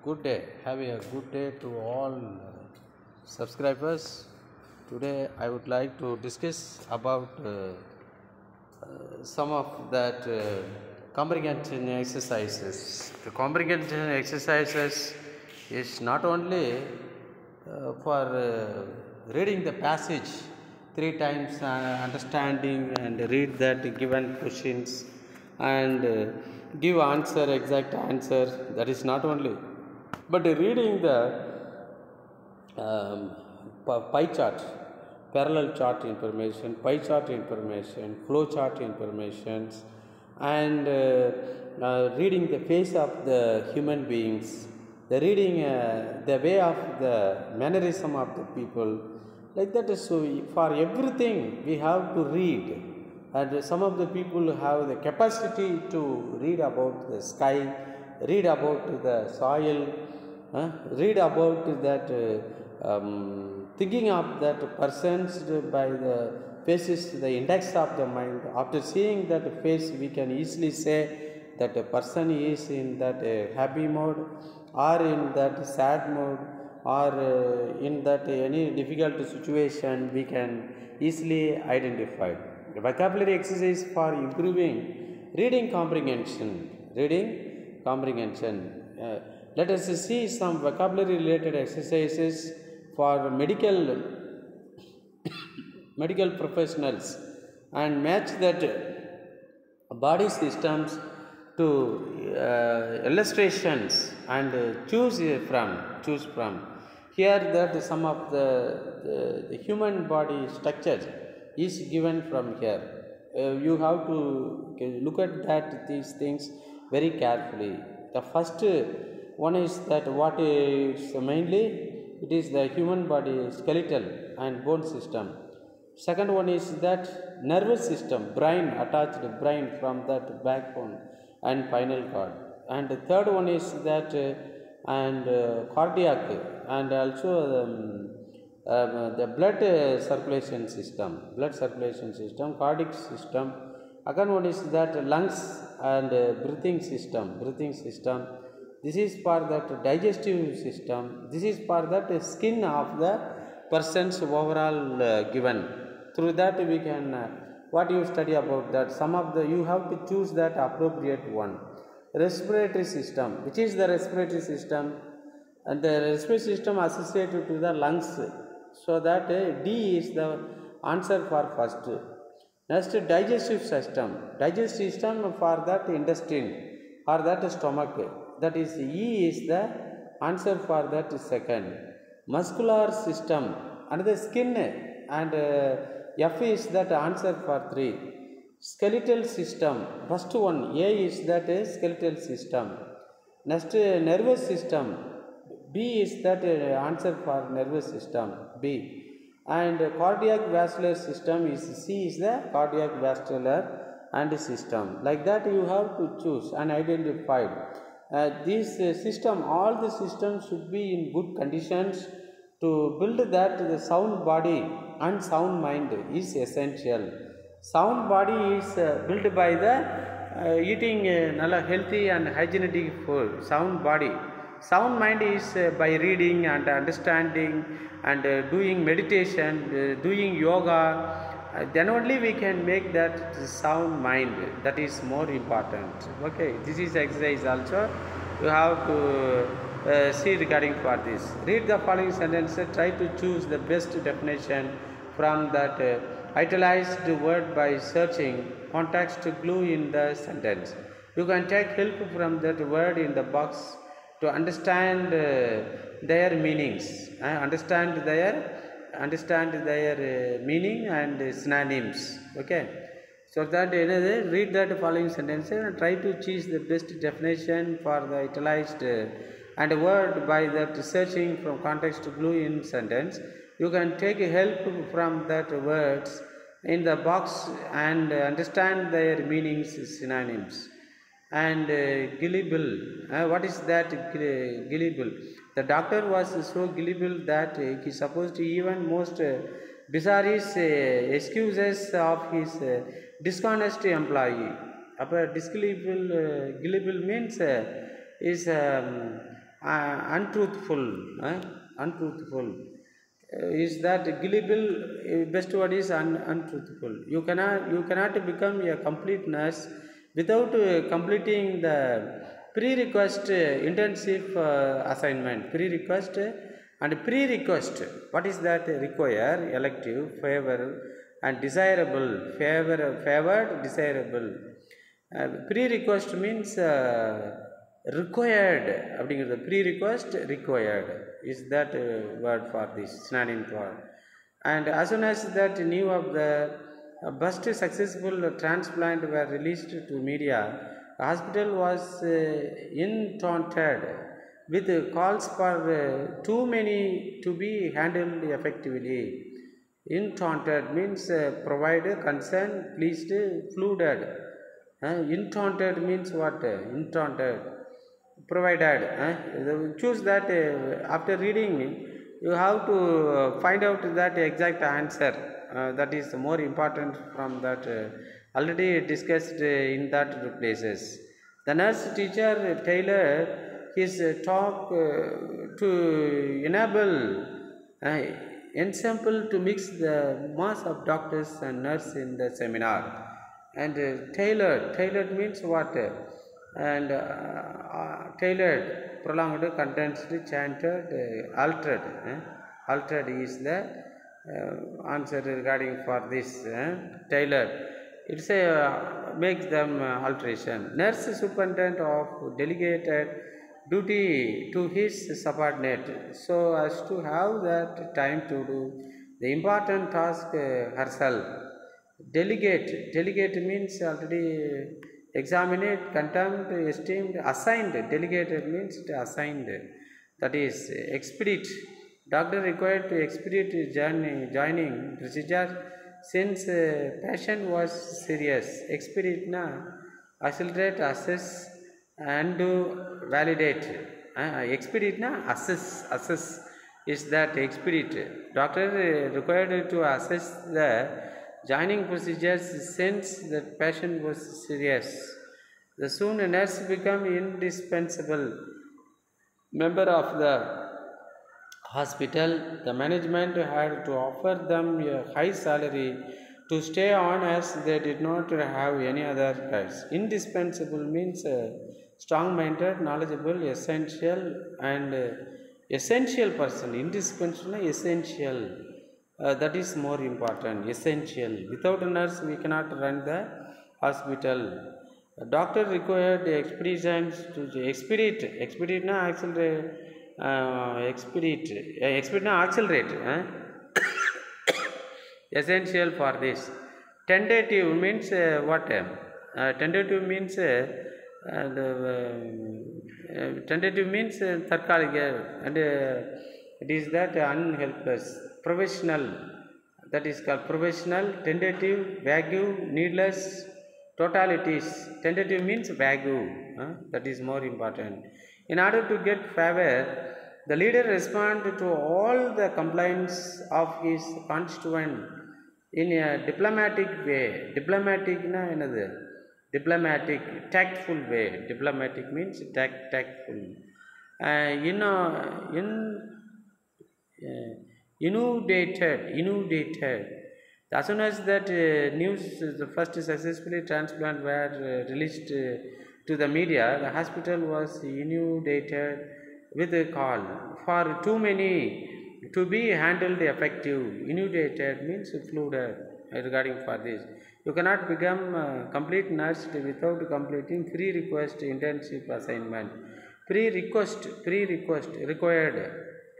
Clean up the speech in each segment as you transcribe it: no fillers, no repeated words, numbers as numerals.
Good day. Having a good day to all subscribers. Today I would like to discuss about some of that comprehension exercises. The comprehension exercises is not only for reading the passage three times, understanding and read that given questions and give answer, exact answer. That is not only, but reading the pie chart, parallel chart information, pie chart information, flow chart informations, and reading the face of the human beings, the reading the way of the mannerism of the people, like that. So for everything we have to read, and some of the people have the capacity to read about the sky, read about the soil, read about that thinking of that persons by the faces, the index of the mind. After seeing that face, we can easily say that a person is in that happy mode, or in that sad mode, or in that any difficult situation, we can easily identify. The vocabulary exercise for improving reading comprehension. Let us see some vocabulary related exercises for medical professionals, and match that body systems to illustrations, and choose from here that some of the human body structure is given from here. You have to look at that these things very carefully. The first one is that what is mainly, it is the human body skeletal and bone system. Second one is that nervous system, brain, attached brain from that backbone and spinal cord. And the third one is that cardiac, and also the blood circulation system, cardiac system. Again one is that lungs and breathing system. This is for that digestive system. This is for that skin of the person's overall given. Through that we can what you study about that, some of the you have to choose that appropriate one. Respiratory system, which is the respiratory system, and the respiratory system associated to the lungs, so that D is the answer for first. Next, digestive system for that intestine or that stomach, that is E is the answer for that second. Muscular system and the skin, and F is that answer for 3. Skeletal system, first one A is that skeletal system. Next, nervous system, B is that answer for nervous system, B. And cardiac vascular system is C is the cardiac vascular and system. Like that you have to choose and identify. This system, all the systems should be in good conditions to build that the sound body and sound mind is essential. Sound body is built by the eating healthy and hygienic food. Sound body. Sound mind is by reading and understanding and doing meditation, doing yoga. Then only we can make that sound mind. That is more important. Okay, this is exercise also. You have to see regarding for this. Read the following sentences. Try to choose the best definition from that italicized word by searching context clue in the sentence. You can take help from that word in the box to understand their meanings, understand their meaning and synonyms. Okay, so that read that following sentences and try to choose the best definition for the italicized and word by that searching from context clue in sentence. You can take help from that words in the box and understand their meanings, synonyms. And gullible, what is that gullible? The doctor was so gullible that he supposed even most bizarre excuses of his dishonest employee. Gullible means is untruthful, untruthful. Is that gullible? Best word is untruthful. You cannot become a complete nurse without completing the pre-request internship assignment. Pre-request and pre-request. What is that? Require, elective, favor, and desirable. Favored, desirable. Pre-request means required. அப்படிங்கிறது pre-request, required is that word for this synonym word. And as soon as that news of the first successful transplant were released to media, the hospital was inundated with calls for too many to be handled effectively. Inundated means provide, concern, pleased, flooded. Inundated means what? Inundated, provided. Choose that. After reading, you have to find out that exact answer. That is more important from that already discussed in that places. The nurse teacher tailored his talk to enable ensemble to mix the mass of doctors and nurses in the seminar. And tailored means what? And tailored, prolonged, condensed, chanted, altered. Altered is the answer regarding for this. Tailored, it's a makes them alteration. Nurse superintendent of delegated duty to his subordinate so as to have that time to do the important task herself. Delegate means already examined, contempt, esteemed, assigned. Delegated means assigned. That is expedite. Doctor required to expedite joining procedure since patient was serious. Expedite na accelerate, assess, and validate. Expedite na assess is that expedite. Doctor required to assess the joining procedures since the patient was serious. The soon nurse become indispensable member of the hospital. The management had to offer them a high salary to stay on as they did not have any other choice. Indispensable means strong-minded, knowledgeable, essential, and essential person. Indispensable, essential. That is more important. Essential. Without a nurse, we cannot run the hospital. A doctor required expeditions to expedite na accelerate. Expedite na accelerate. Essential for this. Tentative means what? Tentative means tentative means tarkalika, and it is that unhelpless. Professional, that is called professional. Tentative, vague, needless, totalities. Tentative means vague. That is more important. In order to get favor, the leader responded to all the complaints of his constituent in a diplomatic way. Diplomatic na enadhu? Diplomatic, tactful way. Diplomatic means tactful. Inundated. As soon as that news, the first successfully transplant were released to the media, the hospital was inundated with a call for too many to be handled effective. Inundated means flooded. Regarding for this, you cannot become complete nurse without completing pre-request internship assignment. Pre-request, required.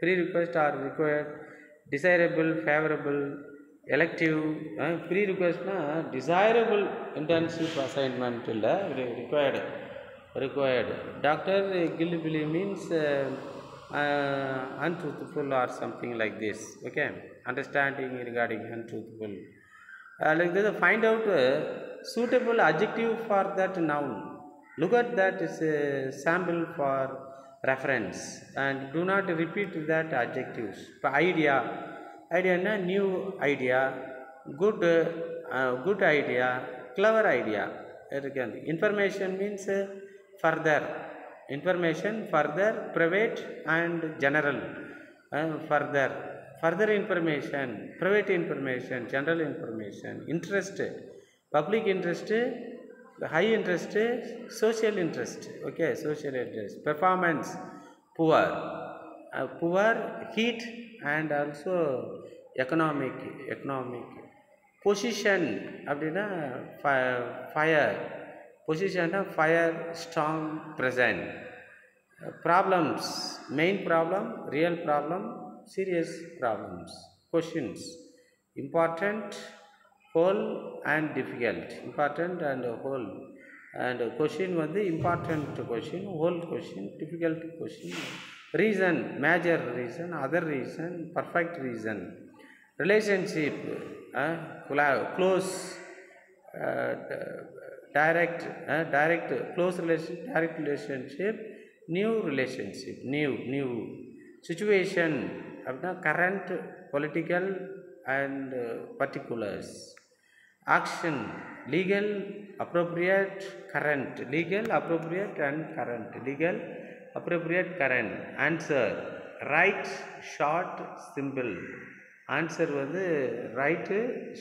Pre-request are required, desirable, favorable, elective. Pre-request na desirable internship assignment illa required. Dr. Gilbili means untruthful or something like this. Okay, understanding regarding untruthful. Like this, find out suitable adjective for that noun. Look at that is a sample for reference and do not repeat that adjectives. Idea na new idea, good idea, clever idea. Information means further. information, further, private and general. Further information, private information, general information, interest, public interest, high interest, social interest. Okay, social interest. Performance, poor, heat, and also economic. Position அப்படின்னா fire. Position fire, strong, present. Problems, main problem, real problem, serious problems. Questions, important, whole and difficult. Important and whole. And question வந்து important question, whole question, difficult question. Reason, major reason, other reason, perfect reason. Relationship, close, direct, close relationship, direct relationship, new relationship, new situation, current, political and particulars. Action, legal, appropriate, current, legal, appropriate and current, legal, appropriate, current. Answer, right, short, simple. Answer வந்து right,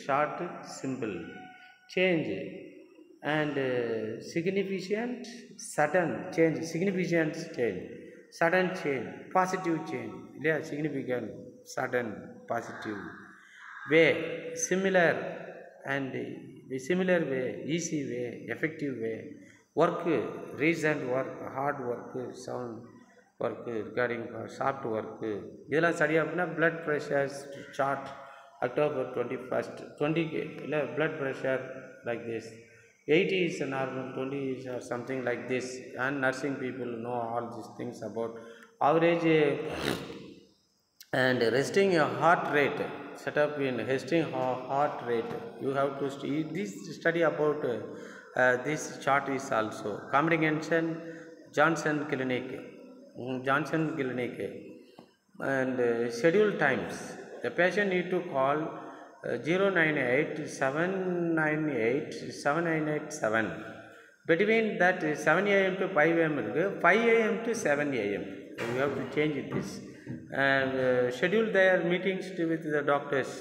short, simple. Change and significant, sudden change, significant change, sudden change, positive change, இல்லையா, significant, sudden, positive. Way, similar and the similar way, easy way, effective way. Work, recent work, hard work, sound work, regarding for soft work. இதெல்லாம் சரியா அப்படின்னா blood pressure chart October 21st 20 blood pressure like this, 80 is normal, 20 is or something like this. And nursing people know all these things about average and resting heart rate. Set up in resting heart rate. You have to study about this chart is also Comprehension, Johnson Clinic, and schedule times. The patient need to call 098-798-7987. Between that 7 a.m. to 5 a.m. 5 a.m. to 7 a.m. You have to change this. And schedule their meetings with the doctors.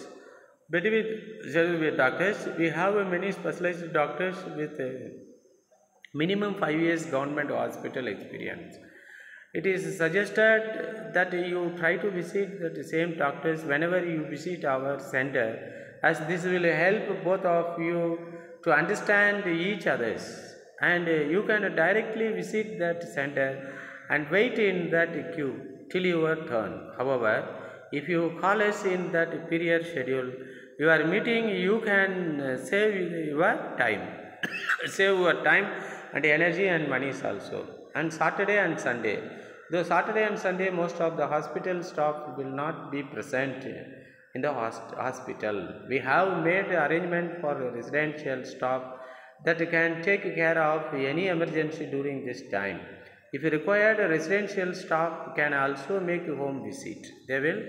Between schedule with doctors, we have many specialized doctors with minimum 5 years government hospital experience. It is suggested that you try to visit the same doctors whenever you visit our center, as this will help both of you to understand each others, and you can directly visit that center and wait in that queue till your turn. However, if you call us in that period schedule, your meeting, you can save your time, save your time and energy and monies also. And Saturday and Sunday, though Saturday and Sunday most of the hospital staff will not be present in the hospital, we have made arrangement for residential staff that can take care of any emergency during this time. If required, residential staff can also make a home visit. They will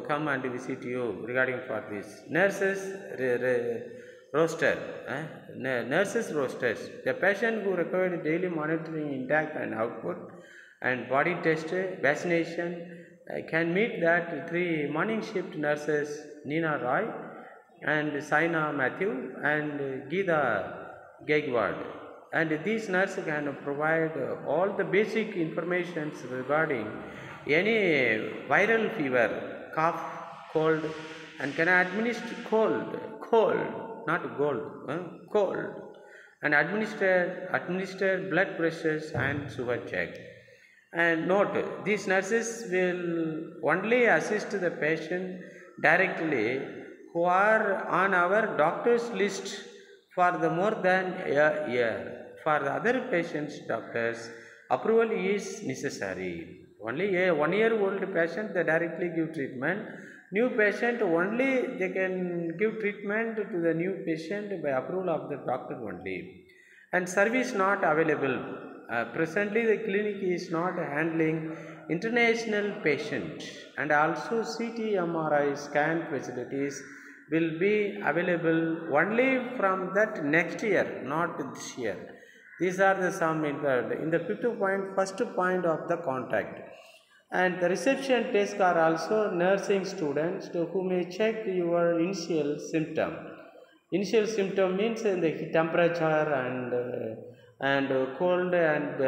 come and visit you regarding for this. Nurses roster, nurses rosters. The patient who required daily monitoring intake and output and body test, vaccination, can meet that 3 morning shift nurses, Nina Roy and Saina Matthew and Geeta Gaigwad. And these nurses can provide all the basic information regarding any viral fever, cough, cold, and can administer cold, not gold, cold, and administer blood pressures and sugar check. And note, these nurses will only assist the patient directly who are on our doctor's list for the more than a year. For the other patients, doctors' approval is necessary. Only a 1-year-old patient, they directly give treatment. New patient, only they can give treatment to the new patient by approval of the doctor only. And service not available. Presently, the clinic is not handling international patients, and also CT MRI scan facilities will be available only from that next year, not this year. These are the some in the fifth point, first point of the contact. And the reception desk are also nursing students who may check your initial symptom. Initial symptom means the temperature and cold and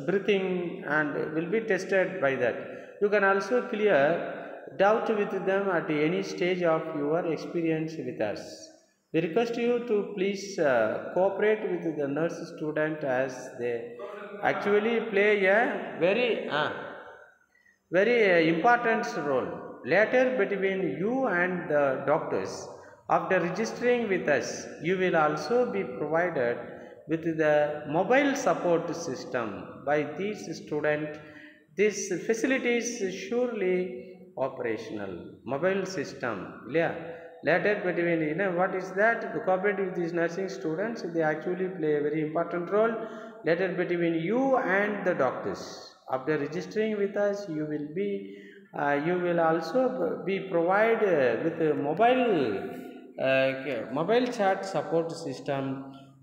breathing and will be tested by that. You can also clear doubt with them at any stage of your experience with us. We request you to please cooperate with the nurse student as they actually play a very important role. Later, between you and the doctors, after registering with us, you will also be provided with the mobile support system by these students. This facility is surely operational. Mobile system. Yeah. Later, between what is that? To cooperate with these nursing students, they actually play a very important role. Later, between you and the doctors. After registering with us, you will also be provided with a mobile chat support system.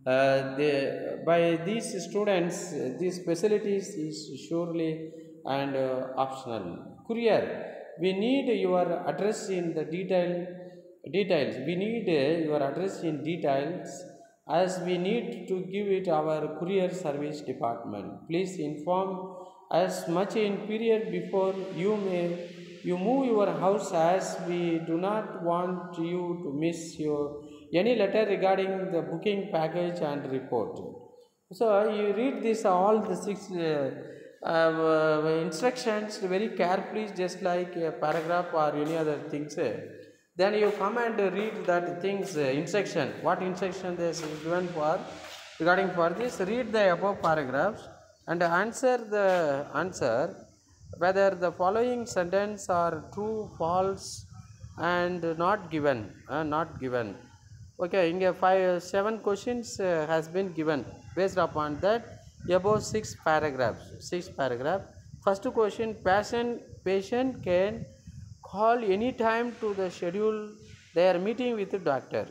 By these students, these facilities is surely and optional. Courier, we need your address in the details. We need your address in details as we need to give it our courier service department. Please inform as much in period before you move your house, as we do not want you to miss your any letter regarding the booking package and report. So you read this all the six instructions very carefully, just like a paragraph or any other things. Then you come and read that things instruction. What instruction they is given for regarding for this? Read the above paragraphs and answer whether the following sentence are true, false, and not given. Okay, in 7 questions has been given based upon that above 6 paragraphs. First question: patient can call any time to the schedule their meeting with the doctor.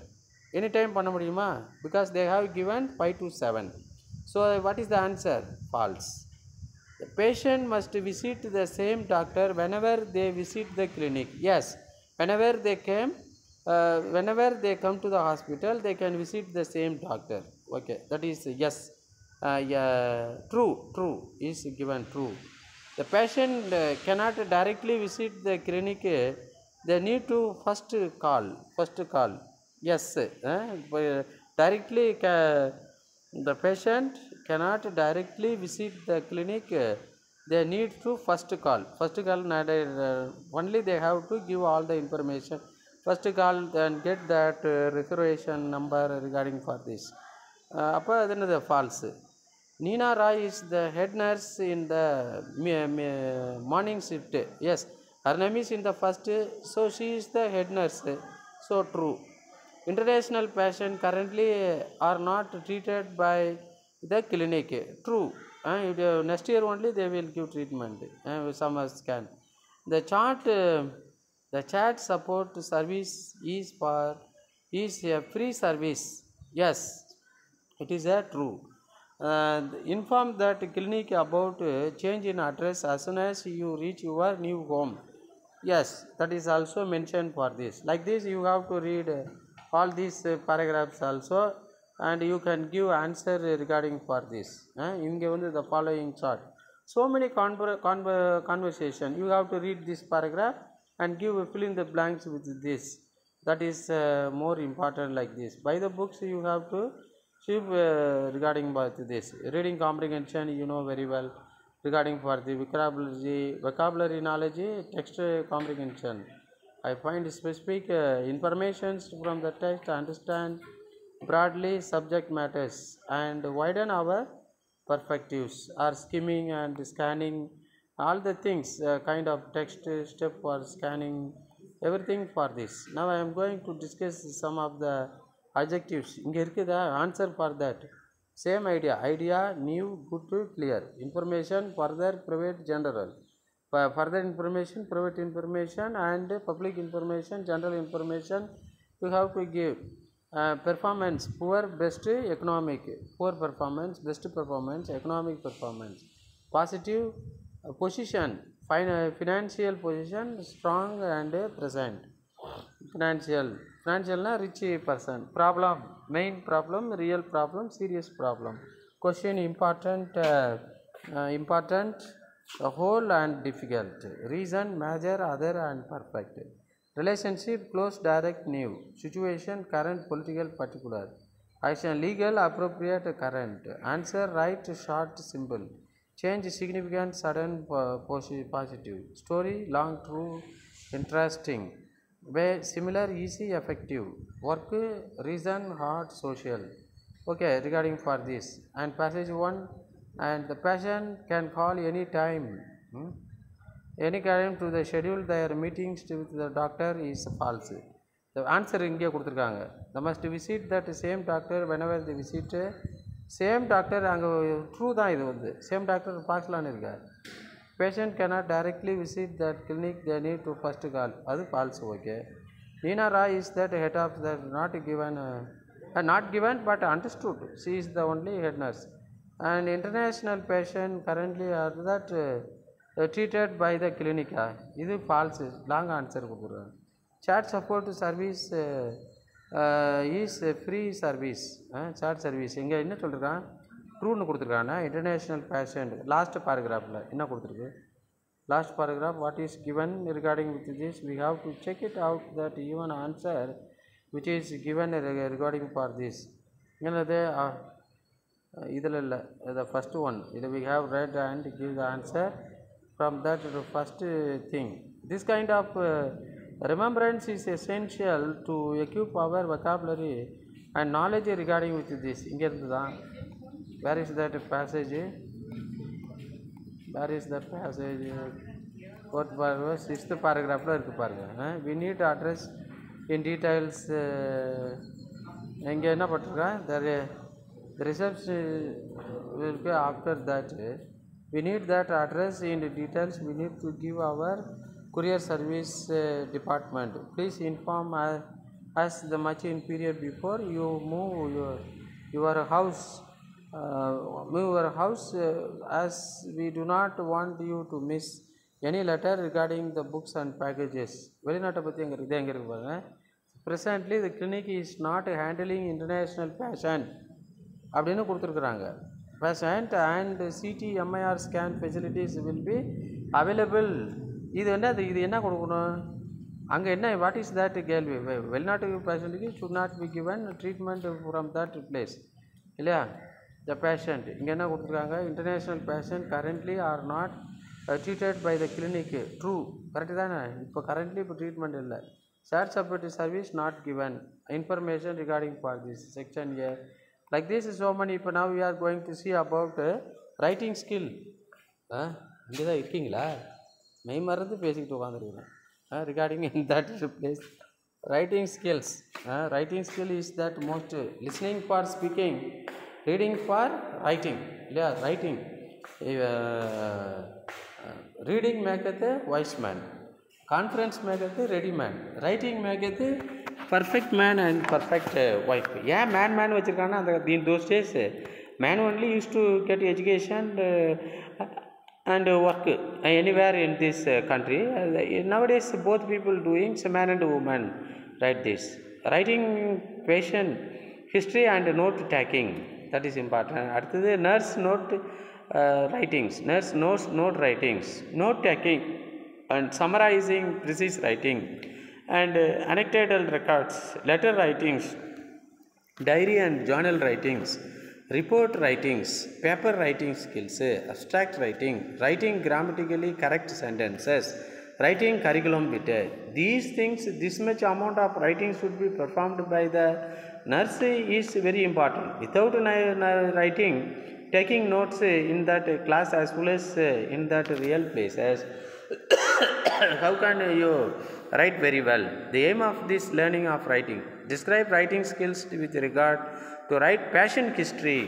Anytime பண்ண முடியுமா? Because they have given 5 to 7. So what is the answer? False. The patient must visit the same doctor whenever they visit the clinic. Yes, whenever they come to the hospital, they can visit the same doctor. Okay, that is yes. Yeah, true is given true. The patient cannot directly visit the clinic. They need to first call. Yes, directly the patient cannot directly visit the clinic. They need to first call. Only they have to give all the information. First call and get that reservation number regarding for this. அப்போ அது என்னது false. Nina Roy is the head nurse in the morning shift. Yes, her name is in the first, so she is the head nurse. So true. International patients currently are not treated by the clinic. True. Next year only they will give treatment. Some scan. The chat support service is a free service. Yes, it is a true. Inform that clinic about change in address as soon as you reach your new home. Yes, that is also mentioned for this. Like this you have to read all these paragraphs also, and you can give answer regarding for this. Inge vandu the following chart, so many conversation, you have to read this paragraph and fill in the blanks with this. That is more important. Like this, by the books you have to regarding about this reading comprehension, you know very well. Regarding for the vocabulary knowledge, text comprehension, I find specific information from the text, understand broadly subject matters, and widen our perspectives. Or skimming and scanning, all the things kind of text step for scanning, everything for this. Now I am going to discuss some of the adjectives. இங்கே இருக்குதா answer for that. Same idea, new, good, clear. Information, further, private, general. Further information, private information, and public information, general information you have to give. performance, poor, best, economic, poor performance, best performance, economic performance. Positive position, financial position, strong and present. Financial na rich person. Problem, main problem, real problem, serious problem. Question, important, important, whole and difficult. Reason, major, other and perfect. Relationship, close, direct, new. Situation, current, political, particular. Action, legal, appropriate, current. Answer, right, short, simple. Change, significant, sudden, positive. Story, long, true, interesting. Way, similar, easy, effective. Work, reason, hard, social. Okay, regarding for this. And passage 1, and the patient can call any time. Any time to the schedule their meetings with the doctor is false. The answer இங்கே கொடுத்துருக்காங்க. They must visit that same doctor whenever they visit. Same doctor அங்கே true தான் இது வந்து same doctor பார்க்கலான்னு இருக்கார். Patient cannot directly visit that clinic, they need to first call. அது false. Okay. Nina Rai is that head of that not given but understood. She is the only head nurse. And international patient currently are that treated by the clinic. இது false. Long answer கொடுக்குறேன். Chat support service is free service. Chat service இங்கே என்ன சொல்லிருக்கான் ட்ரூன்னு கொடுத்துருக்காங்க. International patient last பேராகிராஃபில் என்ன கொடுத்துருக்கு last paragraph what is given regarding with this we have to check it out that even answer which is given regarding for this என்னது இதில் இல்லை the first one இது we have read and give the answer from that the first thing. This kind of remembrance is essential to equip our vocabulary and knowledge regarding with this. இங்கே இருந்து தான் where is that passage? Where is that passage? Fourth paragraph, sixth paragraph la irukku parunga. We need to address in details. Enga enna pattuka the research will be after that. We need that address in details. We need to give our courier service department. Please inform us the much in period before you move your house. Move your house as we do not want you to miss any letter regarding the books and packages. வெளிநாட்டை பற்றி எங்கே இருக்குது எங்கே இருக்கு பாருங்க. Presently the clinic is not handling international patient அப்படின்னு கொடுத்துருக்குறாங்க. Patient and CT MIR scan facilities will be available. இது என்ன கொடுக்கணும் அங்கே என்ன வாட் இஸ் தட் கேள்வி வெளிநாட்டு பேஷண்ட்டுக்கு should not be given treatment from that place இல்லையா. The patient இங்கே என்ன கொடுத்துருக்காங்க international patient currently are not treated by the clinic. True, correct தானே. இப்போ currently இப்போ ட்ரீட்மெண்ட் இல்லை. Chat support service not given. Information regarding for this section here like this is so many. இப்போ now we are going to see about writing skill. இங்கே தான் இருக்கீங்களா மெய் மறந்து பேசிக்கிட்டு உட்காந்துருக்குறேன். Regarding in that place writing skills. Writing skill is that most listening for speaking, reading for writing. Yeah, writing. Reading மேக்கிறது wise man, conference மேக்கிறது ready man, writing மேக்கிறது perfect man and perfect wife. ஏன் man வச்சுருக்காங்கன்னா அந்த in those days man only use to get education and work anywhere in this country. Nowadays both people doing man and woman write this. Writing patient history and note taking, that is important. அடுத்தது nurse note writings, nurse notes note writings, note taking and summarizing precise writing and anecdotal records, letter writings, diary and journal writings, report writings, paper writing skills, abstract writing, writing grammatically correct sentences, writing curriculum vitae. These things, this much amount of writing should be performed by the nurse is very important. Without writing, taking notes in that class as well as in that real places, how can you write very well? The aim of this learning of writing, describe writing skills with regard to write patient history.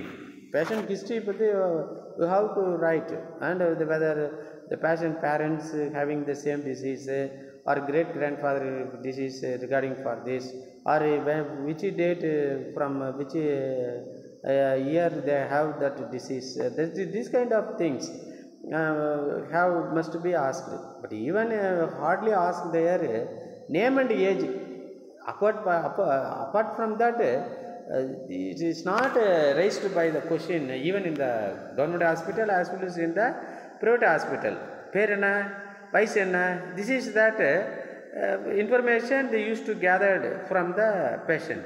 Patient history பற்றி you have to write and whether the patient parents having the same disease or great grandfather disease regarding for this, or which date from which year they have that disease. This kind of things have must be asked. But even hardly ask their name and age. Apart from that, it is not raised by the question even in the government hospital as well as in the private hospital. Perana, Paisena, this is that information they used to gather from the patient.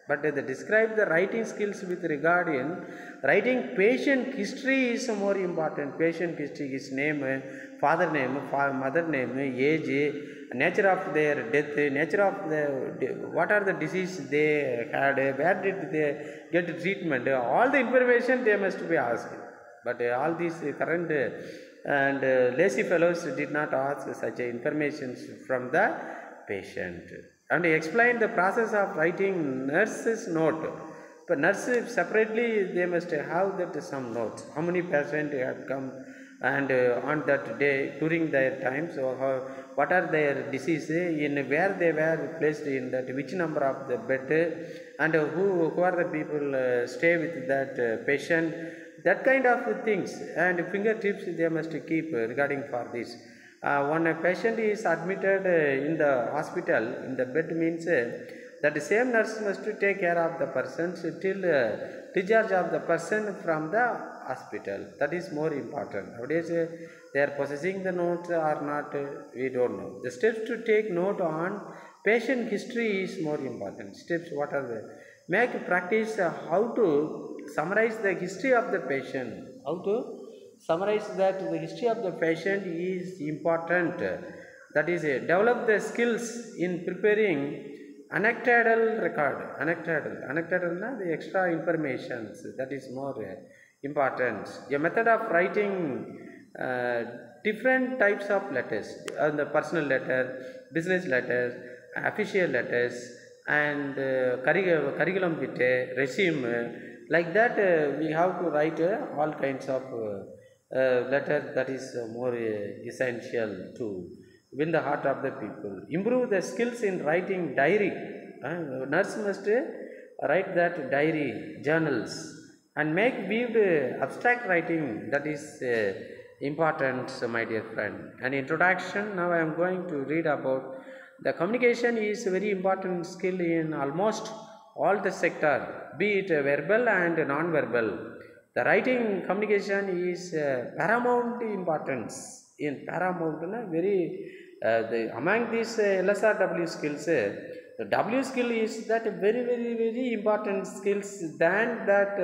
But they describe the writing skills with regard in writing patient history is more important. Patient history, his name, father name, mother name, age, nature of their death, nature of the what are the disease they had, where did they get treatment, all the information they must be asked. But all these current and lazy fellows did not ask such information from the patient. And explain the process of writing nurse's note. But nurse separately they must have that some notes. How many patients have come and on that day during their time. So what are their diseases, in where they were placed in that, which number of the bed, and who are the people stay with that patient. That kind of things and fingertips they must keep regarding for this. When a patient is admitted in the hospital, in the bed means that the same nurse must take care of the person till discharge of the person from the hospital. That is more important. Nowadays they are possessing the notes or not, we don't know. The steps to take note on patient history is more important. Steps, what are they? Make practice how to summarize the history of the patient. How to summarize that the history of the patient is important. That is, develop the skills in preparing anecdotal record. Anecdotal na the extra informations, that is more important. A method of writing different types of letters, the personal letter, business letters, official letters, and curriculum vitae, resume. Like that, we have to write all kinds of letter. That is more essential to win the heart of the people. Improve the skills in writing diary. Nurse must write that diary, journals, and make vivid abstract writing. That is important, my dear friend. An introduction. Now I am going to read about the communication is a very important skill in almost all the sector, be it verbal and non-verbal. The writing communication is paramount importance. In paramount, very among these LSRW skills, the W skill is that very important skills than that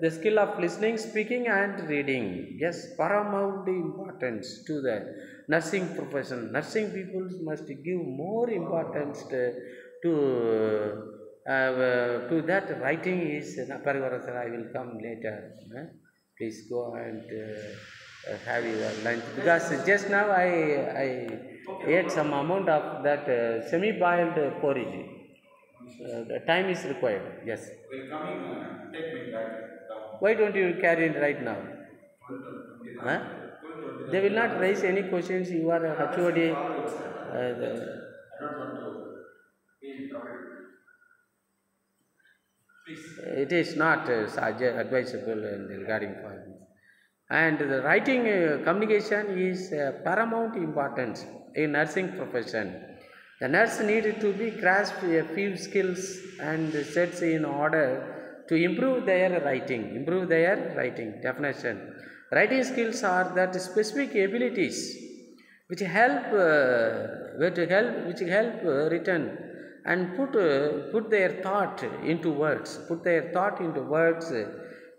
the skill of listening, speaking, and reading. Yes, paramount importance to the nursing profession. Nursing people must give more importance to that writing is Parivara. I will come later. Please go and have your lunch, because just now I ate some amount of that semi-boiled porridge. The time is required. Yes. Will coming take me back down. Why don't you carry it right now? Huh? They will not raise any questions. You are a HOD. I don't want to be in trouble. Please. It is not advisable regarding for this. And the writing communication is paramount importance in nursing profession. The nurse needed to be grasp a few skills and sets in order to improve their writing. Improve their writing. Definition. Writing skills are that specific abilities which help written and put their thought into words. Put their thought into words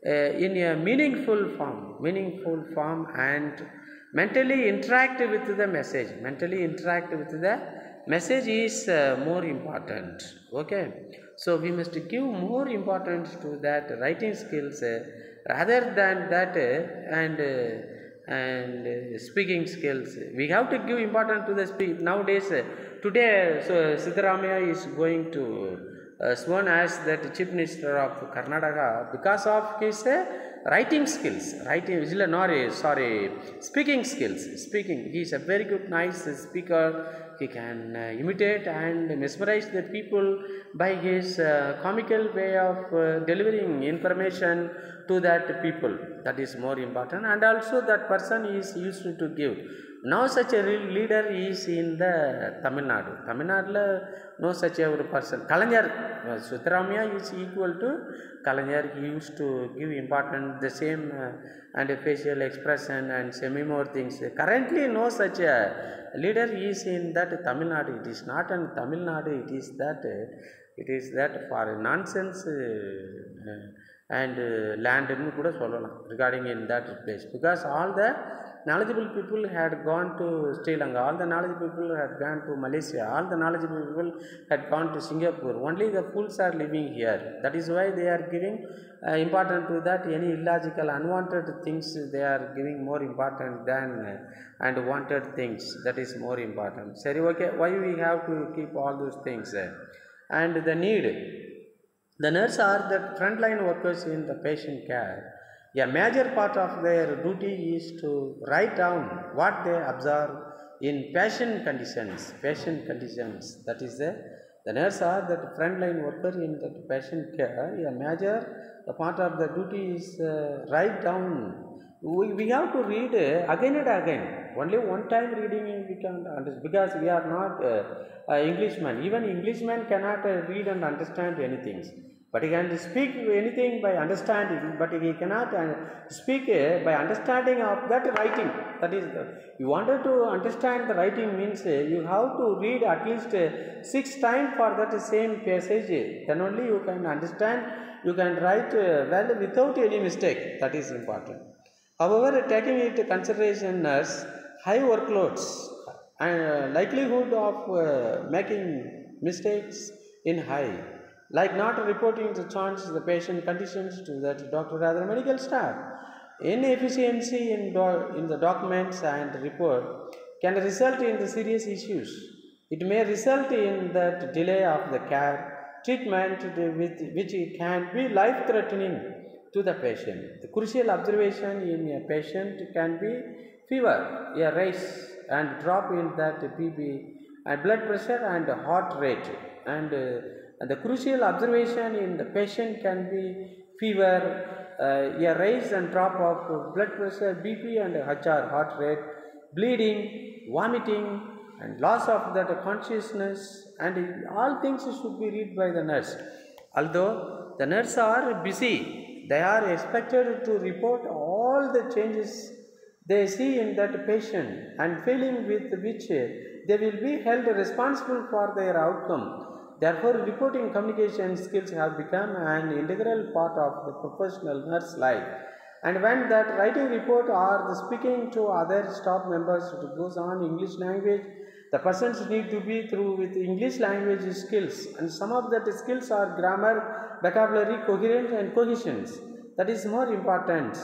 in a meaningful form, and mentally interact with the message. Mentally interact with the message is more important. Okay, so we must give more importance to that writing skills rather than that and speaking skills. We have to give importance to the speak nowadays. Today, so Siddharamaya is going to sworn as that Chief Minister of Karnataka because of his writing skills, speaking skills. Speaking, he is a very good, nice speaker. He can imitate and mesmerize the people by his comical way of delivering information to that people. That is more important, and also that person is used to give. Now such a real leader is in the Tamil Nadu. Tamil Nadu, no such a person. Kalanyar, Sutramaya is equal to Kalanyar. He used to give important the same and a facial expression and many more things. Currently, no such a leader is in that Tamil Nadu. It is not in Tamil Nadu. It is that for nonsense and land regarding in that place, because all the knowledgeable people had gone to Sri Lanka, all the knowledgeable people had gone to Malaysia, all the knowledgeable people had gone to Singapore. Only the fools are living here. That is why they are giving important to that. Any illogical, unwanted things they are giving more important than and wanted things. That is more important. Sorry, okay. Why we have to keep all those things? And the need. The nurses are the frontline workers in the patient care. A major part of their duty is to write down what they observe in patient conditions. That is the nurses are the frontline worker in the patient care. A major part of the duty is write down. We have to read again and again. Only one time reading we can understand, because we are not Englishman. Even Englishman cannot read and understand anything. But he can speak anything by understanding, but he cannot speak by understanding of that writing. That is, you wanted to understand the writing means you have to read at least 6 times for that same passage. Then only you can understand, you can write well without any mistake. That is important. However, taking into consideration nurse, high workloads and likelihood of making mistakes in high, like not reporting the chance the patient conditions to that doctor or other medical staff. Inefficiency in the documents and report can result in the serious issues. It may result in the delay of the care, treatment which can be life-threatening to the patient. The crucial observation in a patient can be fever, a rise and drop in that BP and blood pressure and heart rate, and the crucial observation in the patient can be fever, a rise and drop of blood pressure, BP and heart rate, bleeding, vomiting, and loss of that consciousness, and all things should be read by the nurse. Although the nurses are busy, they are expected to report all the changes they see in that patient and failing with which they will be held responsible for their outcome. Therefore, reporting communication skills have become an integral part of the professional nurse life. And when that writing report or the speaking to other staff members goes on English language, the persons need to be through with English language skills, and some of that skills are grammar, vocabulary, coherence and cohesion. That is more important.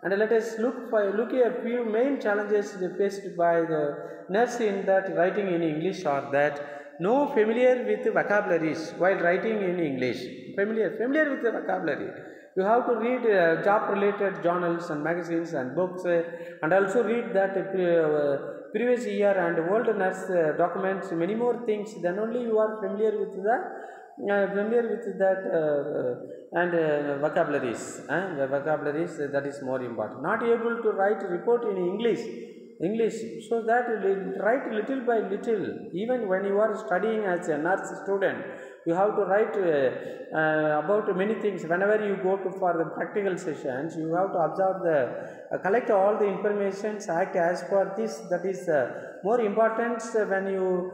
And let us look at a few main challenges faced by the nurse in that writing in English are that no familiar with vocabularies while writing in English. Familiar with the vocabulary. You have to read job-related journals and magazines and books, and also read that previous year and world nurse documents, many more things. Then only you are familiar with that and vocabularies. The vocabularies, that is more important. Not able to write report in English, so that write little by little. Even when you are studying as a nurse student, you have to write about many things. Whenever you go for the practical sessions, you have to observe collect all the information, act as per this. That is more important when you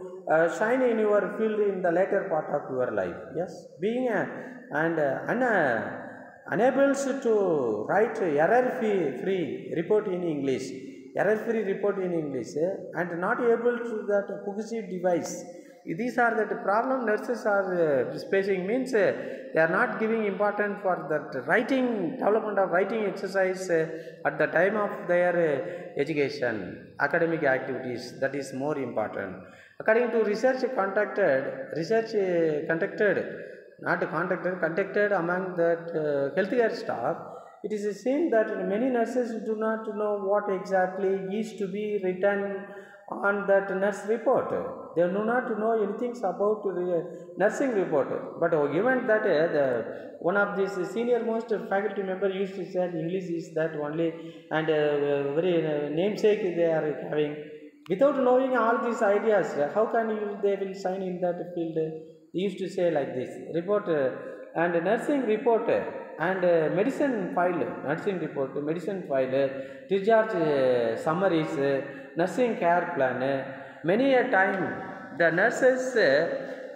shine in your field in the later part of your life. Yes, being unable to write error-free report in English. Error-free report in English and not able to that cohesive device. These are the problem nurses are facing, means they are not giving importance for that writing, development of writing exercise at the time of their education, academic activities. That is more important. According to research conducted not conducted among that healthcare staff. It is seen that many nurses do not know what exactly is to be written on that nurse report. They do not know anything about nursing report. But given that one of these senior most faculty member used to say English is that only, and very namesake they are having. Without knowing all these ideas, how can they will sign in that field? They used to say like this: report and nursing report and medicine file, nursing report, medicine file, discharge summaries, nursing care plan. Many a time the nurses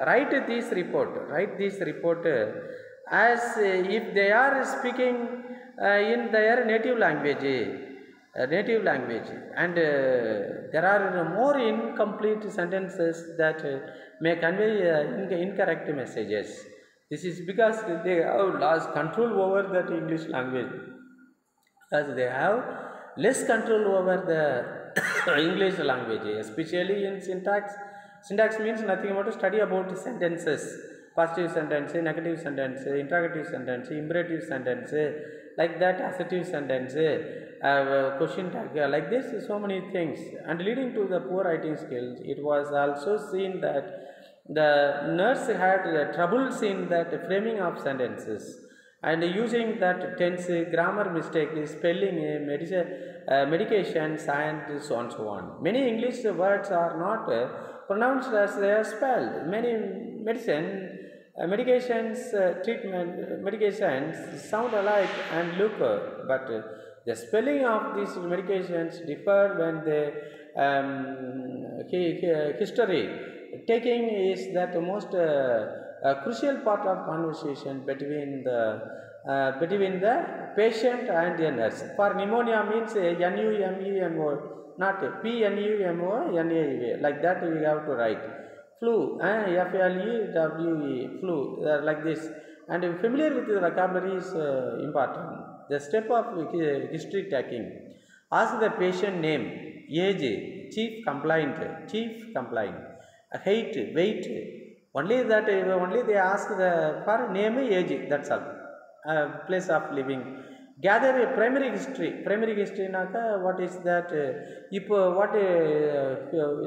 write this report as if they are speaking in their native language. And there are more incomplete sentences that may convey incorrect messages. This is because they have lost control over that English language, as they have less control over the English language, especially in syntax. Syntax means nothing but to study about sentences, positive sentence, negative sentence, interrogative sentence, imperative sentence, like that, assertive sentence, question tag, like this, so many things, and leading to the poor writing skills. It was also seen that the nurse had troubles in that framing of sentences and using that tense, grammar mistake, spelling, medications, and so on and so on. Many English words are not pronounced as they are spelled. Many medications, treatment, medications sound alike and look, but the spelling of these medications differ when the history taking is that most crucial part of conversation between the patient and the nurse. For pneumonia means NUMEMO, not PNUMONAE, like that we have to write. Flu, FLEWE, flu, like this. And familiar with the vocabulary is important. The step of history taking: ask the patient name, age, chief complaint, height, weight. Only they ask for name, age, that's all. Place of living. Gather a primary history. Primary history naka, what is that?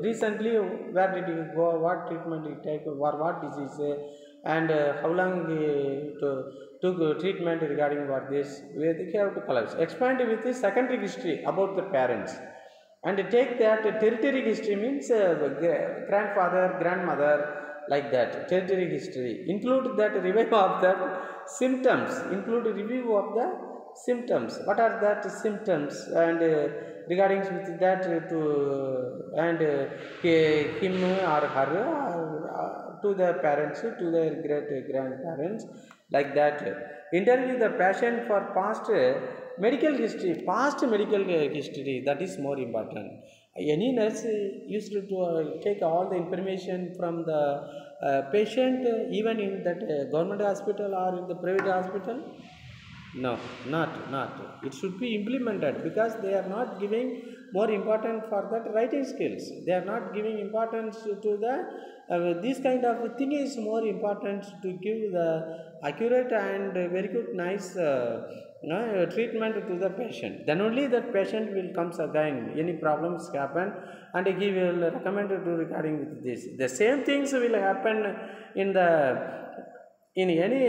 Recently where did you go? What treatment you take? What disease? And how long took treatment regarding what this? We have to collect. Expand with the secondary history about the parents. And take that territory history means grandfather, grandmother, like that, territory history. Include that review of that symptoms. What are that symptoms? And regarding with that and him or her to the parents, to their great grandparents, like that. Interview the patient for past medical history, that is more important. Any nurse used to take all the information from the patient, even in that government hospital or in the private hospital? No, not. It should be implemented, because they are not giving more important for that writing skills. They are not giving importance to the this kind of thing is more important to give the accurate and very good, nice treatment to the patient. Then only that patient will comes again. Any problems happen, and he will recommend to regarding with this. The same things will happen in any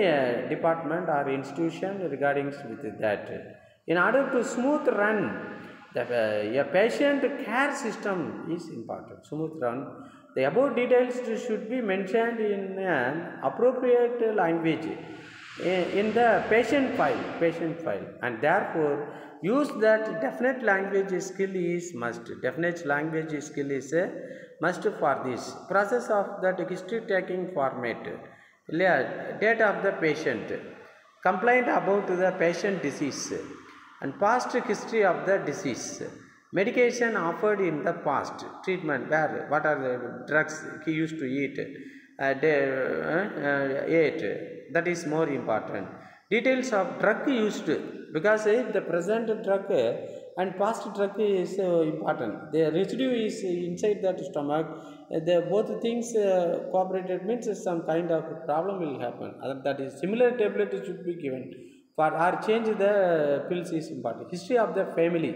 department or institution regarding with that. In order to smooth run a patient care system is important. Smooth run. The above details should be mentioned in an appropriate language in the patient file, and therefore use that definite language skill is must. Definite language skill is a must for this process of that history taking format. Date of the patient, complaint about the patient disease, and past history of the disease, medication offered in the past, treatment, where what are the drugs he used to eat, ate, that is more important. Details of drug used, because the present drug and past drug is important. The residue is inside that stomach. The both things cooperated means some kind of problem will happen. That is similar tablet should be given for or change the pills is important. History of the family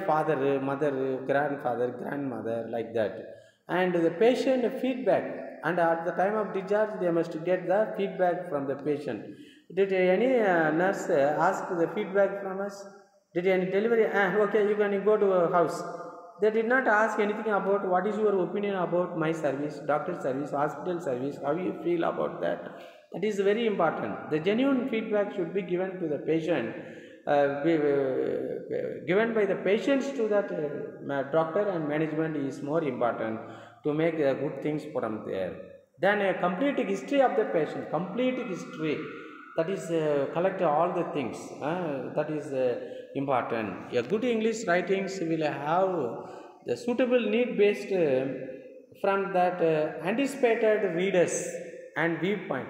father, mother, grandfather, grandmother, like that, and the patient feedback, and at the time of discharge they must get the feedback from the patient. Did any nurse ask the feedback from us? Did any delivery? Okay, you can go to a house. They did not ask anything about what is your opinion about my service, doctor service, hospital service, how you feel about that. That is very important. The genuine feedback should be given to the patient, given by the patients to that doctor, and management is more important to make good things from there. Then a complete history of the patient, complete history, that is collect all the things, that is important. A good English writings will have the suitable need based from that anticipated readers and viewpoint,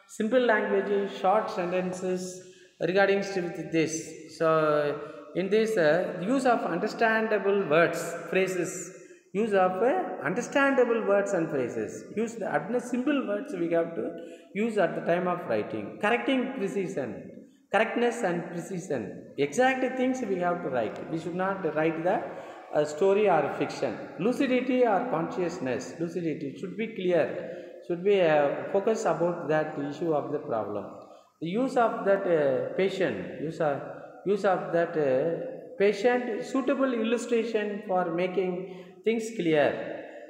simple language, short sentences regarding with this. So in this use of understandable words, phrases, use of understandable words and phrases, use the simple words we have to use at the time of writing. Correctness and precision, exact things we have to write. We should not write the story or fiction. Lucidity or consciousness, lucidity should be clear, should be focus about that issue of the problem. The use of that use of that patient, suitable illustration for making things clear.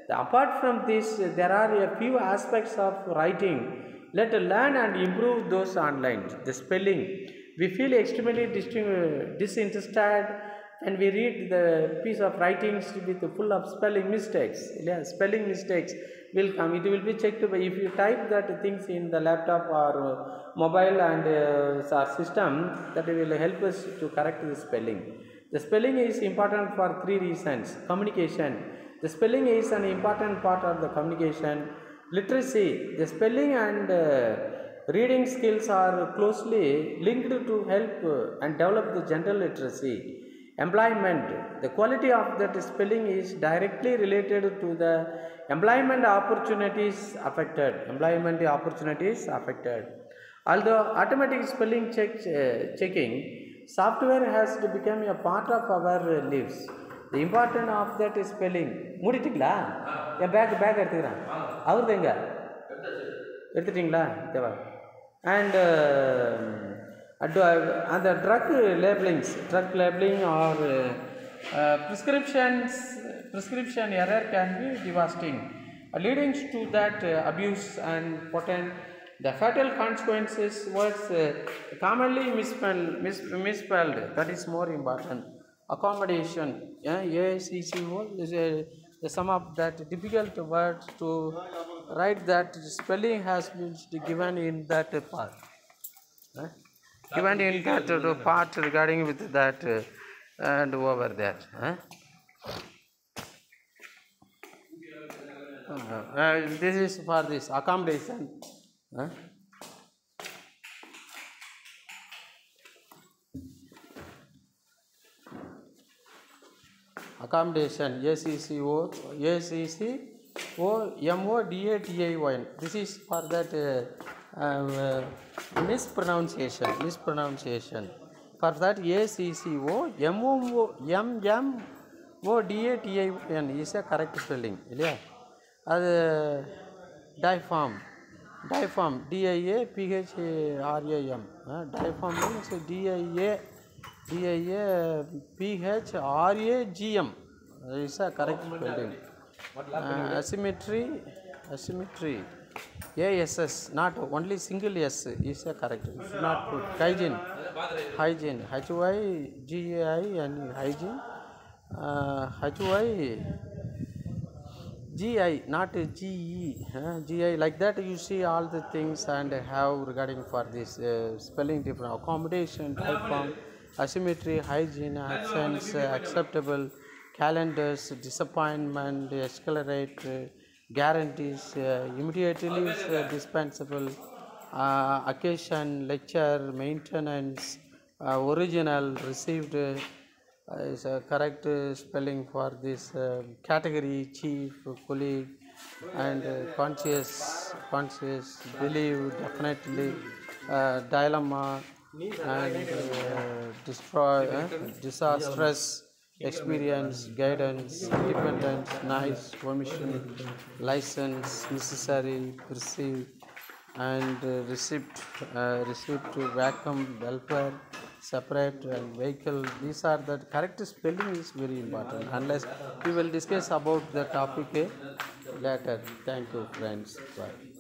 Apart from this, there are a few aspects of writing. Let learn and improve those online. The spelling, we feel extremely disinterested when we read the piece of writings with full of spelling mistakes. Yeah, spelling mistakes will come. It will be checked by, if you type that things in the laptop or mobile and our system, that will help us to correct the spelling. The spelling is important for three reasons. Communication, the spelling is an important part of the communication. Literacy, the spelling and reading skills are closely linked to help and develop the general literacy. Employment, the quality of that spelling is directly related to the employment opportunities affected. Although automatic spelling checking software has to become a part of our lives, the importance of that spelling. மூடிட்டீங்களா? என் bag எடுத்துக்கிறேன். அவருது எங்க எடுத்துட்டீங்களா? தேவா. And the drug labeling or prescription error can be devastating, leading to that abuse and potent the fatal consequences was commonly misspelled. That is more important. Accommodation, ACCO is the sum of that difficult words to write, that spelling has been given in that part. Given in that part regarding with that and over that. This is for this accommodation. Accommodation, ACCOMODATION. This is for that mispronunciation. For that ACCOMMODATION is a correct spelling. Yeah. Diaphragm, DIAPHRAM, diaphragm means DIAPHRAGM is a correct spelling. Asymmetry, ASS, not only single S is a correct. You should not put hygiene, HYGINE, hygiene, GI, not GE, GI, like that. You see all the things and have regarding for this spelling different. Accommodation, diaphragm, asymmetry, hygiene, absence, acceptable, calendars, disappointment, accelerate, guarantees, immediately dispensable, occasion, lecture, maintenance, original, received is a correct spelling for this category, chief, colleague, and conscious, believe, definitely, dilemma, and destroy, disastrous, experience, guidance, independence, nice, omission, license, necessary, perceive, and receipt to vacuum, welfare, separate, and vehicle. These are the correct spelling is very important. Unless we will discuss about the topic later. Thank you, friends. Bye.